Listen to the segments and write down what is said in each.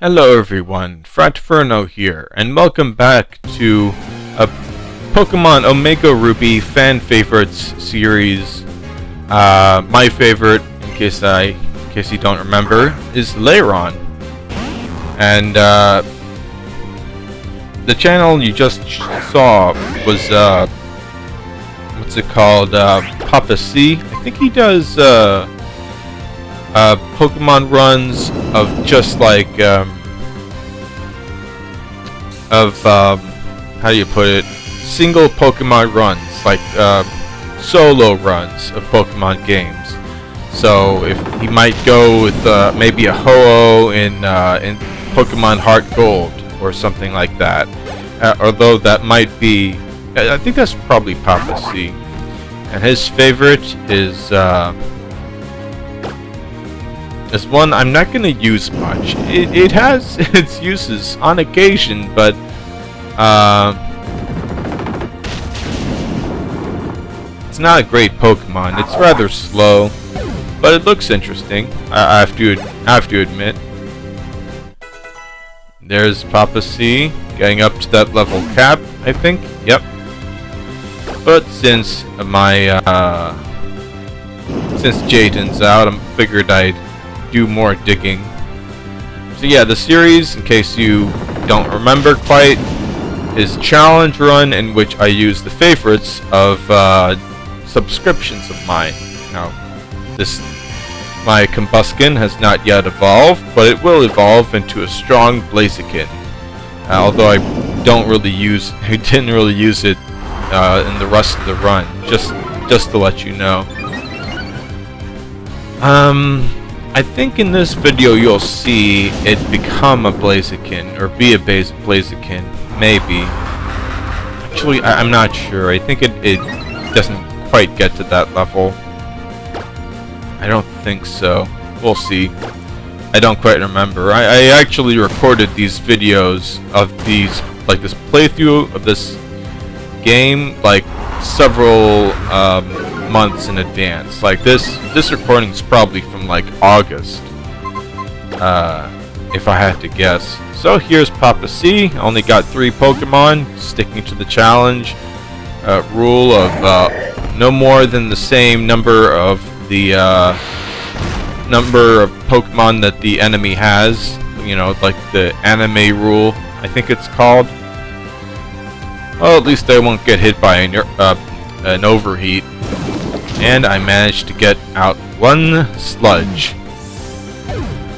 Hello everyone, Fratferno here, and welcome back to a Pokemon Omega Ruby fan favorites series. My favorite, in case you don't remember, is Lairon. And the channel you just saw was what's it called? Papa C. I think he does Pokemon runs of just like how do you put it, single Pokemon runs, like solo runs of Pokemon games. So if he might go with maybe a Ho-Oh in Pokemon Heart Gold or something like that, although that might be, I think that's probably Papa C. And his favorite is one I'm not going to use much. It has its uses on occasion, but it's not a great Pokemon. It's rather slow, but it looks interesting. I have to admit. There's Papa C getting up to that level cap, I think. Yep. But since since Jaden's out, I figured I'd do more digging. So yeah, the series, in case you don't remember quite, is challenge run in which I use the favorites of subscriptions of mine. Now, my Combusken has not yet evolved, but it will evolve into a strong Blaziken. Although I didn't really use it in the rest of the run, just to let you know. I think in this video you'll see it become a Blaziken, or be a Blaziken, maybe. Actually, I'm not sure. I think it doesn't quite get to that level. I don't think so. We'll see. I don't quite remember. I actually recorded these videos of this playthrough of this game, like several months in advance. Like this recording is probably from like August, if I had to guess. So here's Papa C. Only got 3 Pokemon, sticking to the challenge rule of no more than the same number of Pokemon that the enemy has. You know, like the anime rule, I think it's called. Well, at least I won't get hit by an overheat. And I managed to get out 1 sludge.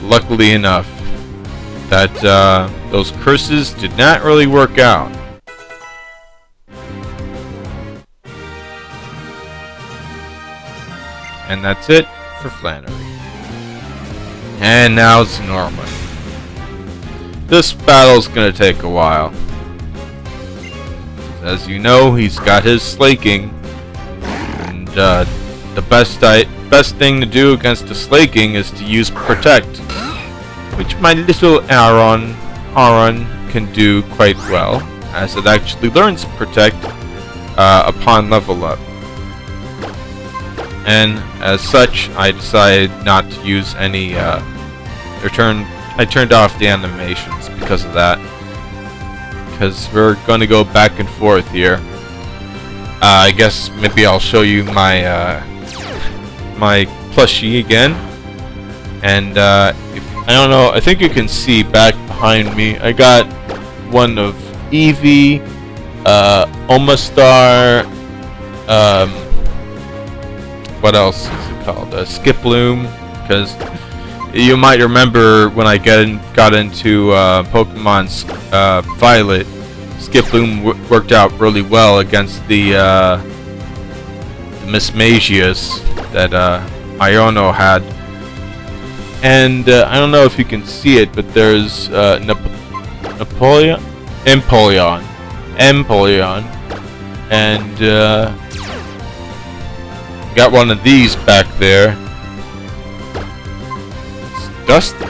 Luckily enough, that those curses did not really work out. And that's it for Flannery. And now it's Norman. This battle's gonna take a while. As you know, he's got his slaking. And the best thing to do against a slaking is to use Protect, which my little Aron can do quite well, as it actually learns Protect upon level up. And as such, I decided not to use any I turned off the animations because of that. Because we're going to go back and forth here. I guess maybe I'll show you my my plushie again. And I don't know, I think you can see back behind me, I got one of Eevee, Omastar, what else is it called? Skiploom, because you might remember when I got into Pokemon Violet, Skiploom worked out really well against the Mismagius that Iono had. And I don't know if you can see it, but there's Empoleon, and got one of these back there. It's Dusty.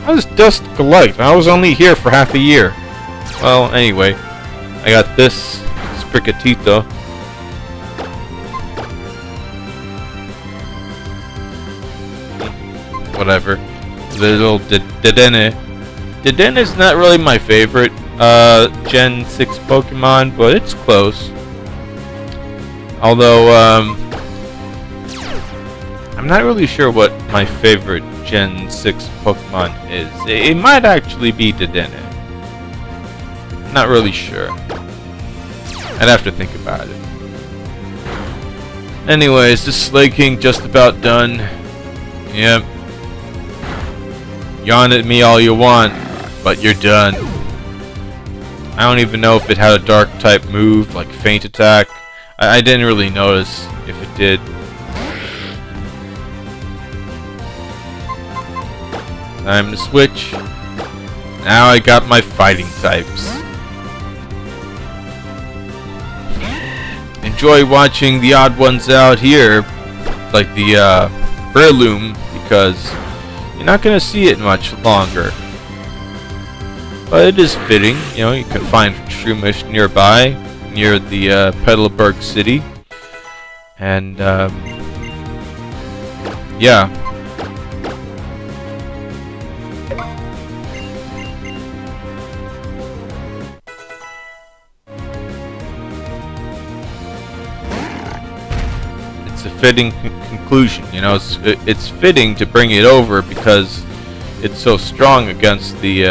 How does Dust collect? I was only here for half a year. Well, anyway, I got this Sprigatito. Whatever. little Dedenne. Dedenne is not really my favorite Gen 6 Pokemon, but it's close. Although, I'm not really sure what my favorite Gen 6 Pokemon is. It might actually be Dedenne. Not really sure. I'd have to think about it. Anyways, this Slay King just about done. Yep. Yawn at me all you want, but you're done. I don't even know if it had a dark type move, like Feint Attack. I didn't really notice if it did. Time to switch. Now I got my fighting types. Enjoy watching the odd ones out here, like the Breloom, because you're not going to see it much longer. But it is fitting, you know, you can find Shroomish nearby, near the Petalburg city. And, yeah. It's a fitting conclusion, you know, it's fitting to bring it over because it's so strong against the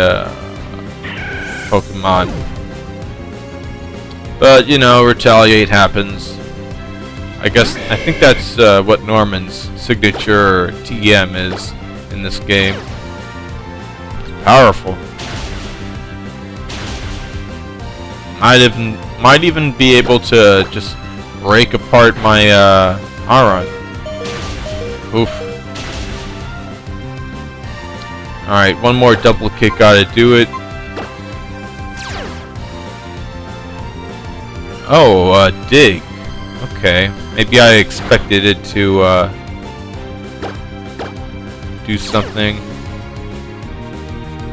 Pokemon. But, you know, retaliate happens. I think that's what Norman's signature TM is in this game. It's powerful. Might even be able to just break apart my Aron. Oof. Alright, one more double kick, gotta do it. Oh, dig. Okay. Maybe I expected it to do something.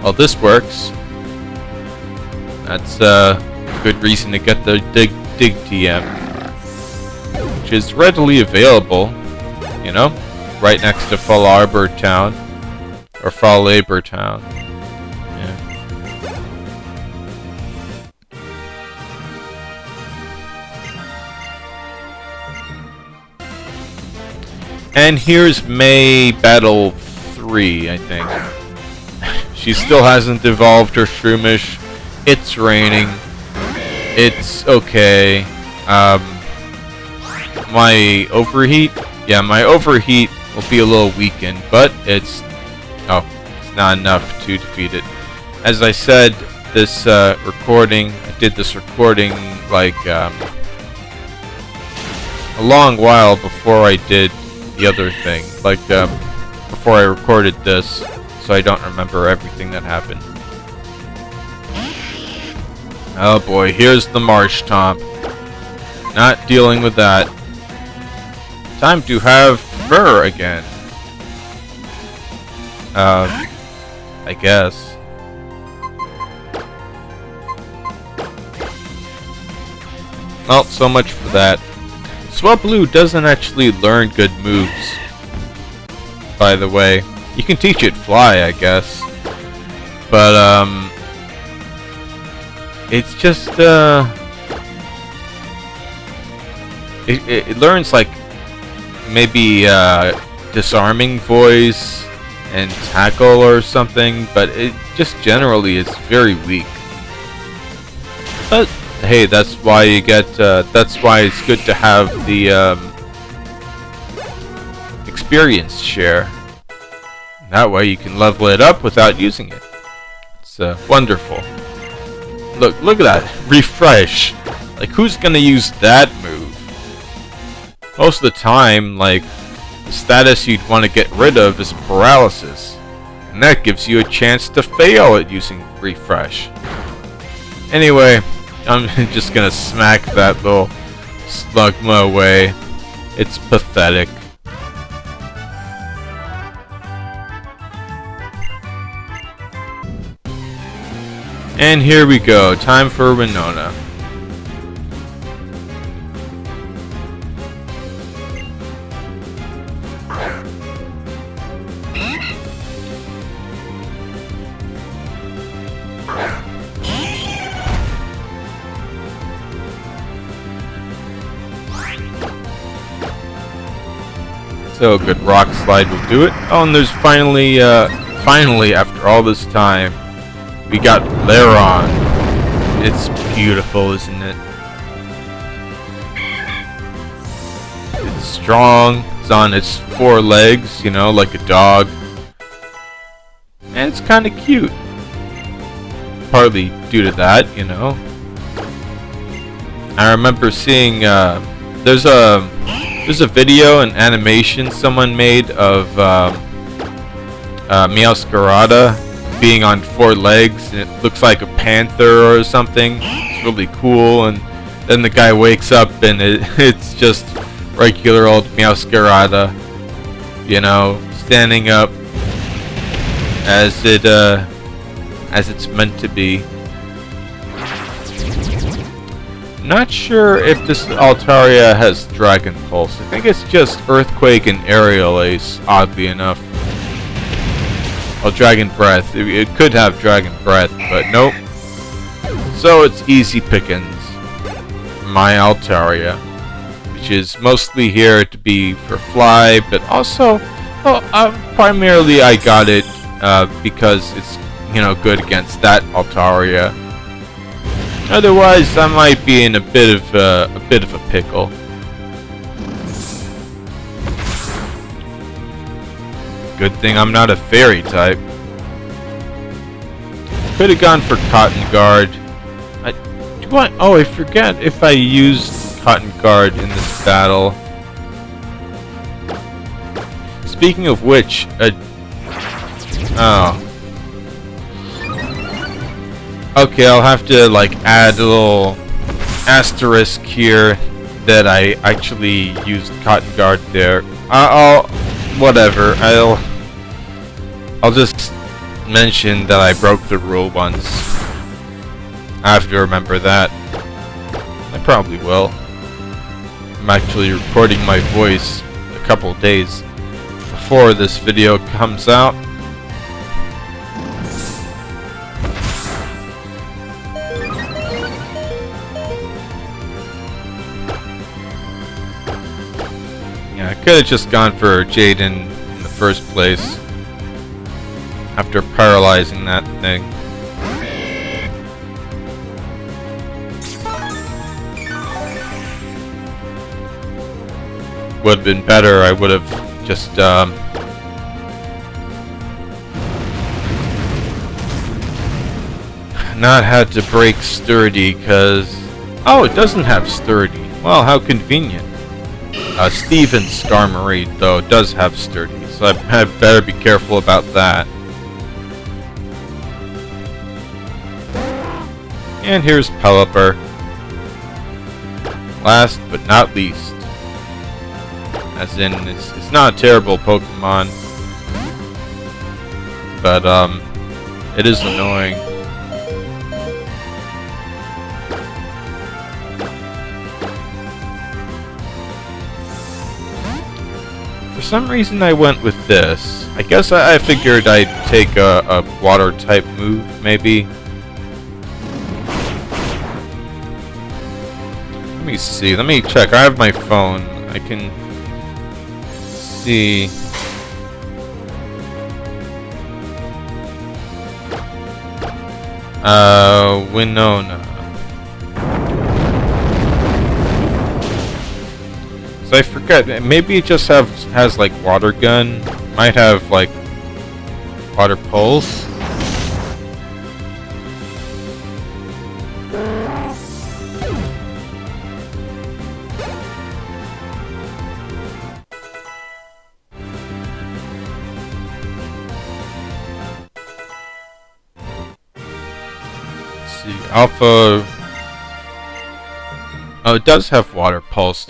Well, this works. That's a good reason to get the dig TM. Which is readily available, you know, right next to Fall Arbor Town, or Fall Labor Town. Yeah. And here's May Battle 3, I think. She still hasn't evolved her Shroomish. It's raining. It's okay. My overheat? Yeah, my overheat will be a little weakened, but it's not enough to defeat it. As I said, this recording, I did this recording like a long while before I did the other thing, like before I recorded this, so I don't remember everything that happened. Oh boy, here's the Marsh Tomp. Not dealing with that. Time to have fur again. I guess. Well, so much for that. Swablu doesn't actually learn good moves, by the way. You can teach it Fly, I guess. But, it's just, it learns, like, maybe, disarming voice and tackle or something, but it just generally is very weak. But hey, that's why you get that's why it's good to have the experience share. That way you can level it up without using it. It's wonderful. Look at that refresh. Like, who's gonna use that move? Most of the time, like, the status you'd want to get rid of is paralysis, and that gives you a chance to fail at using refresh. Anyway, I'm just gonna smack that little slugma away. It's pathetic. And here we go, time for Winona. So a good rock slide will do it. Oh, and there's finally, after all this time, we got Lairon. It's beautiful, isn't it? It's strong. It's on its 4 legs, you know, like a dog. And it's kind of cute. Partly due to that, you know. I remember seeing, there's a video, an animation someone made of Meowscarada being on 4 legs, and it looks like a panther or something. It's really cool, and then the guy wakes up and it's just regular old Meowscarada, you know, standing up as it's meant to be. Not sure if this Altaria has Dragon Pulse. I think it's just Earthquake and Aerial Ace, oddly enough. Well, Dragon Breath. It could have Dragon Breath, but nope. So it's easy pickings for my Altaria, which is mostly here to be for Fly, but also, well, primarily I got it because it's, you know, good against that Altaria. Otherwise, I might be in a bit of a pickle. Good thing I'm not a fairy type. Could have gone for Cotton Guard. Oh, I forget if I used Cotton Guard in this battle. Speaking of which, oh. Okay, I'll have to like add a little asterisk here that I actually used Cotton Guard there. Whatever. I'll just mention that I broke the rule once. I have to remember that. I probably will. I'm actually recording my voice a couple days before this video comes out. Yeah, I could have just gone for Jaden in the first place after paralyzing that thing. Would have been better. I would have just not had to break Sturdy, because oh, it doesn't have Sturdy. Well, how convenient. Steven Skarmory, though, does have Sturdy, so I better be careful about that. And here's Pelipper. Last but not least. As in, it's not a terrible Pokemon, but it is annoying. For some reason I went with this. I guess I figured I'd take a water type move, maybe. Let me see, let me check. I have my phone. I can see. Winona. So I forget, maybe it just has like water gun. Might have like water pulse. Alpha. Oh, it does have water pulse.